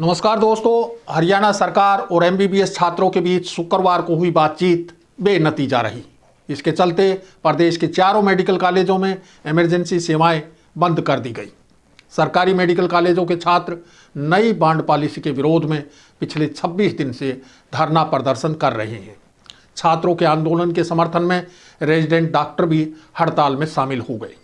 नमस्कार दोस्तों, हरियाणा सरकार और एमबीबीएस छात्रों के बीच शुक्रवार को हुई बातचीत बेनतीजा रही। इसके चलते प्रदेश के चारों मेडिकल कॉलेजों में इमरजेंसी सेवाएं बंद कर दी गई। सरकारी मेडिकल कॉलेजों के छात्र नई बॉन्ड पॉलिसी के विरोध में पिछले 26 दिन से धरना प्रदर्शन कर रहे हैं। छात्रों के आंदोलन के समर्थन में रेजिडेंट डॉक्टर भी हड़ताल में शामिल हो गए।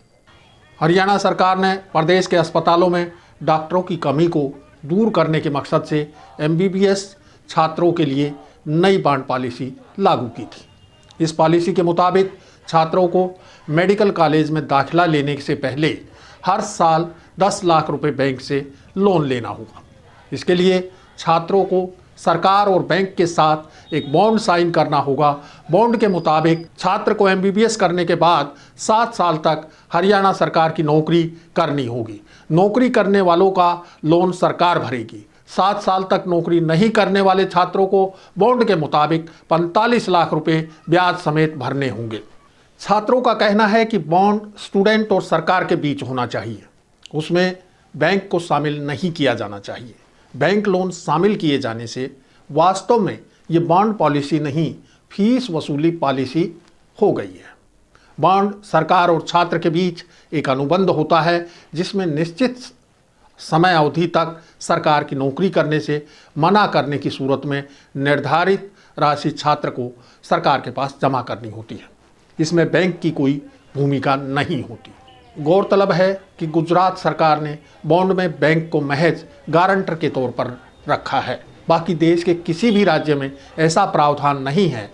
हरियाणा सरकार ने प्रदेश के अस्पतालों में डॉक्टरों की कमी को दूर करने के मकसद से एमबीबीएस छात्रों के लिए नई बॉन्ड पॉलिसी लागू की थी। इस पॉलिसी के मुताबिक छात्रों को मेडिकल कॉलेज में दाखिला लेने से पहले हर साल 10 लाख रुपए बैंक से लोन लेना होगा। इसके लिए छात्रों को सरकार और बैंक के साथ एक बॉन्ड साइन करना होगा। बॉन्ड के मुताबिक छात्र को एमबीबीएस करने के बाद 7 साल तक हरियाणा सरकार की नौकरी करनी होगी। नौकरी करने वालों का लोन सरकार भरेगी। 7 साल तक नौकरी नहीं करने वाले छात्रों को बॉन्ड के मुताबिक 45 लाख रुपए ब्याज समेत भरने होंगे। छात्रों का कहना है कि बॉन्ड स्टूडेंट और सरकार के बीच होना चाहिए, उसमें बैंक को शामिल नहीं किया जाना चाहिए। बैंक लोन शामिल किए जाने से वास्तव में ये बॉन्ड पॉलिसी नहीं, फीस वसूली पॉलिसी हो गई है। बॉन्ड सरकार और छात्र के बीच एक अनुबंध होता है जिसमें निश्चित समय अवधि तक सरकार की नौकरी करने से मना करने की सूरत में निर्धारित राशि छात्र को सरकार के पास जमा करनी होती है। इसमें बैंक की कोई भूमिका नहीं होती। गौरतलब है कि गुजरात सरकार ने बॉन्ड में बैंक को महज गारंटर के तौर पर रखा है। बाकी देश के किसी भी राज्य में ऐसा प्रावधान नहीं है।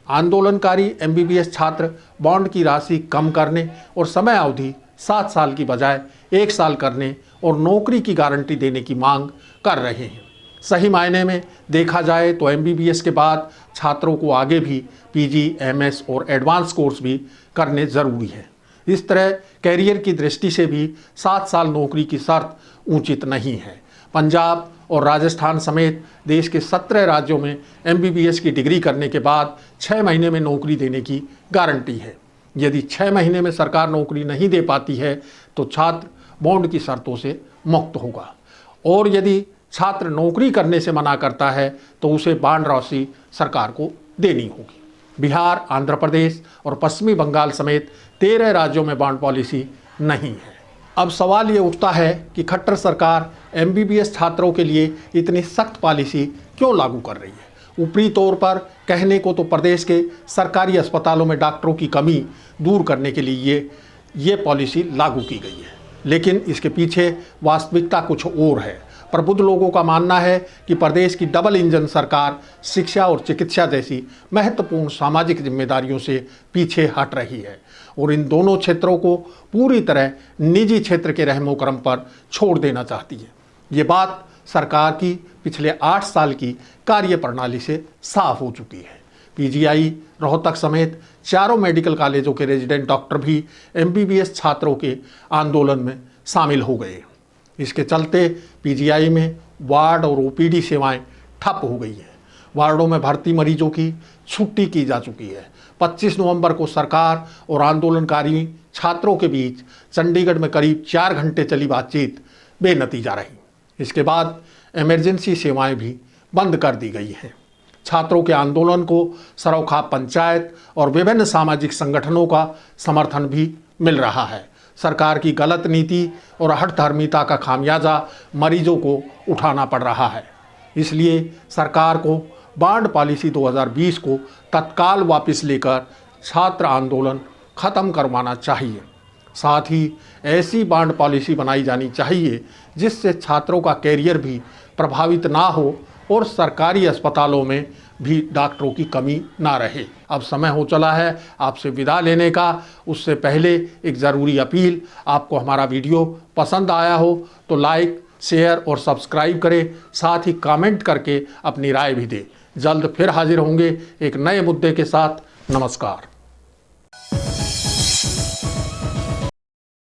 आंदोलनकारी एमबीबीएस छात्र बॉन्ड की राशि कम करने और समय अवधि 7 साल की बजाय 1 साल करने और नौकरी की गारंटी देने की मांग कर रहे हैं। सही मायने में देखा जाए तो एमबीबीएस के बाद छात्रों को आगे भी पीजी, एमएस और एडवांस कोर्स भी करने ज़रूरी है। इस तरह कैरियर की दृष्टि से भी 7 साल नौकरी की शर्त उचित नहीं है। पंजाब और राजस्थान समेत देश के 17 राज्यों में एमबीबीएस की डिग्री करने के बाद 6 महीने में नौकरी देने की गारंटी है। यदि 6 महीने में सरकार नौकरी नहीं दे पाती है तो छात्र बॉन्ड की शर्तों से मुक्त होगा, और यदि छात्र नौकरी करने से मना करता है तो उसे बॉन्ड राशि सरकार को देनी होगी। बिहार, आंध्र प्रदेश और पश्चिमी बंगाल समेत 13 राज्यों में बॉन्ड पॉलिसी नहीं है। अब सवाल ये उठता है कि खट्टर सरकार एमबीबीएस छात्रों के लिए इतनी सख्त पॉलिसी क्यों लागू कर रही है। ऊपरी तौर पर कहने को तो प्रदेश के सरकारी अस्पतालों में डॉक्टरों की कमी दूर करने के लिए ये पॉलिसी लागू की गई है, लेकिन इसके पीछे वास्तविकता कुछ और है। प्रबुद्ध लोगों का मानना है कि प्रदेश की डबल इंजन सरकार शिक्षा और चिकित्सा जैसी महत्वपूर्ण सामाजिक जिम्मेदारियों से पीछे हट रही है और इन दोनों क्षेत्रों को पूरी तरह निजी क्षेत्र के रहमो क्रम पर छोड़ देना चाहती है। ये बात सरकार की पिछले 8 साल की कार्यप्रणाली से साफ हो चुकी है। पीजीआई, रोहतक समेत चारों मेडिकल कॉलेजों के रेजिडेंट डॉक्टर भी एमबीबीएस छात्रों के आंदोलन में शामिल हो गए। इसके चलते पीजीआई में वार्ड और ओपीडी सेवाएं ठप हो गई हैं। वार्डों में भर्ती मरीजों की छुट्टी की जा चुकी है। 25 नवंबर को सरकार और आंदोलनकारी छात्रों के बीच चंडीगढ़ में करीब 4 घंटे चली बातचीत बेनतीजा रही। इसके बाद इमरजेंसी सेवाएं भी बंद कर दी गई हैं। छात्रों के आंदोलन को सरोखा पंचायत और विभिन्न सामाजिक संगठनों का समर्थन भी मिल रहा है। सरकार की गलत नीति और हठधर्मिता का खामियाजा मरीजों को उठाना पड़ रहा है। इसलिए सरकार को बॉन्ड पॉलिसी 2020 को तत्काल वापस लेकर छात्र आंदोलन खत्म करवाना चाहिए। साथ ही ऐसी बॉन्ड पॉलिसी बनाई जानी चाहिए जिससे छात्रों का कैरियर भी प्रभावित ना हो और सरकारी अस्पतालों में भी डॉक्टरों की कमी ना रहे। अब समय हो चला है आपसे विदा लेने का। उससे पहले एक ज़रूरी अपील, आपको हमारा वीडियो पसंद आया हो तो लाइक, शेयर और सब्सक्राइब करें। साथ ही कमेंट करके अपनी राय भी दें। जल्द फिर हाजिर होंगे एक नए मुद्दे के साथ। नमस्कार।